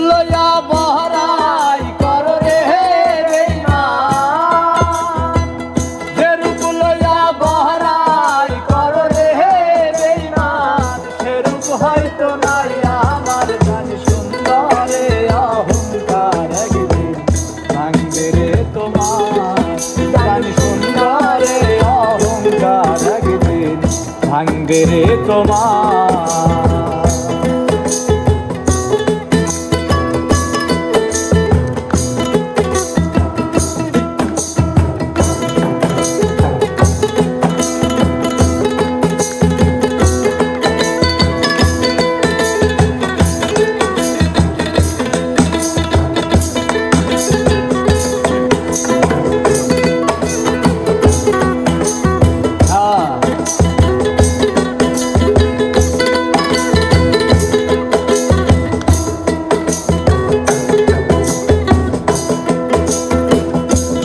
লইয়া বহরাই কর রে বেঈমান, যে রূপ লইয়া বহরাই কর রে বেঈমান, সে রূপ হয়তো নাই আমার জান সুন্দরে অহংকার একদিন ভাঙবে রে তোমার, জান সুন্দরে অহংকার একদিন ভাঙবে রে তোমার।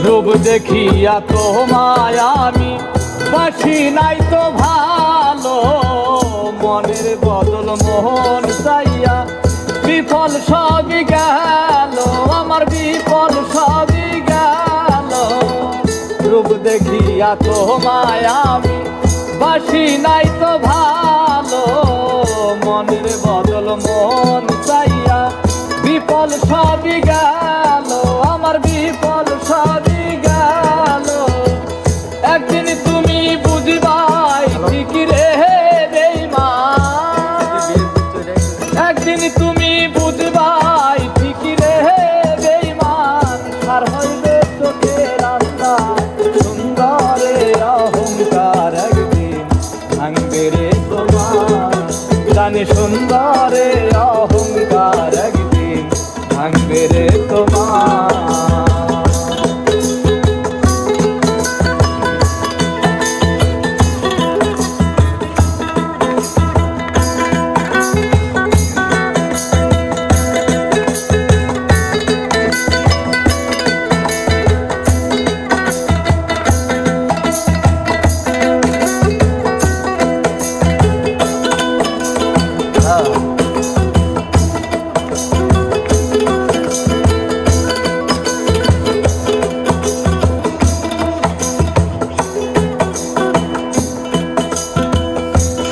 রূপ দেখিয়া তোমায় আমি বাসি নাই তো ভালো, মনের বদল মোহন চাইয়া বিফল সবই গেল, আমার বিফল সবই গেল। রূপ দেখিয়া তোমায় আমি বাসি নাই তো ভালো, মনের বদল মোহন চাইয়া বিফল সবই গেল, আমার বিফল সবই গেল। একদিন তুমি বুঝবাই ঠিক রে বেঈমান, একদিন তুমি বুঝবাই ঠিক রে বেঈমান, আর হইবে চোখের রাস্তা সুন্দরে অহংকার একদিন ভাঙবে রে তোমার, জানি সুন্দরে অহংকার একদিন ভাঙবে রে তোমার।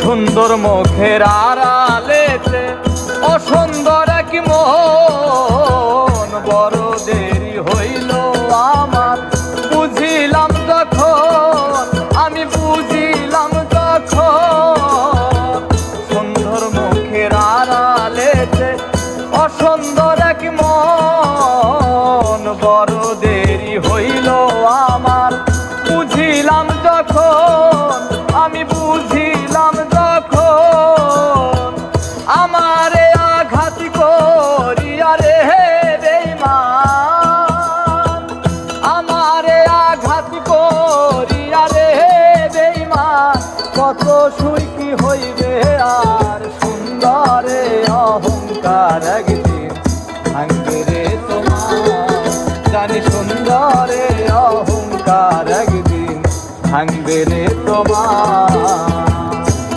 সুন্দর মুখের আড়ালেতে অসুন্দর এক মন, বড় দেরি হইল আমার বুঝিলাম যখন, আমি বুঝিলাম যখন। সুন্দর মুখের আড়ালেতে অসুন্দর এক মন, বড় দেরি হইল আমার বুঝিলাম যখন, আমি বুঝিলাম যখন। আমারে আঘাত করিয়া রে বেঈমান, আমারে আঘাত করিয়া রে বেঈমান, কত সুই কি হইবে আর সুন্দরে অহংকার একদিন ভাঙবে রে তোমার, জানি সুন্দরে অহংকার একদিন ভাঙবে রে তোমার।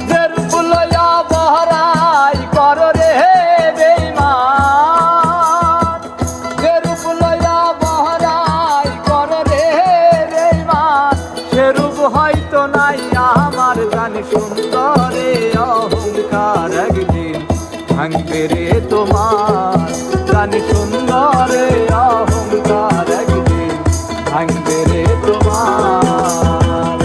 যে রূপ লইয়া বহরাই কর রে বেঈমান, যে রূপ লইয়া বহরাই কর রে বেঈমান, সে রূপ হয়তো নাই আমার জানি সুন্দরে অহংকার একদিন ভাঙবে রে তোমার, জানি সুন্দরে অহংকার একদিন ভাঙবে রে তোমার।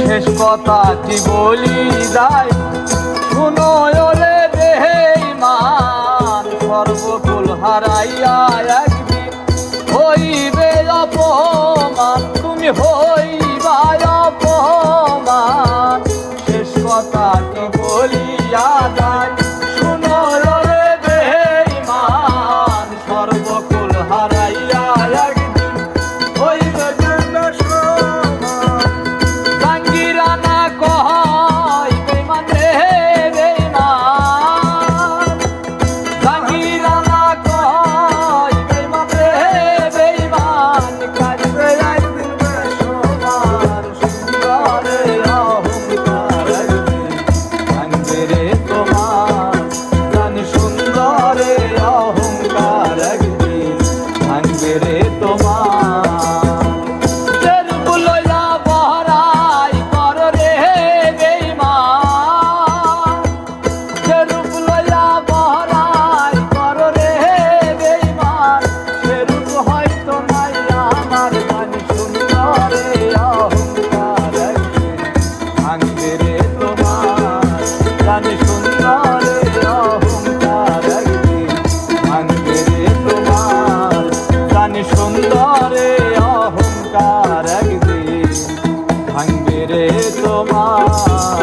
শেষ কথাটি বলি যায় শুনো রে বেঈমান, সর্বকুল হারাইয়া একদিন হইবে অপমান, তুমি হইবা অপমান। শেষ কথাটি বলিয়া যায় শুনো রে বেঈমান, সর্বকুল হারাইয়া একদিন হইবে রে তোমার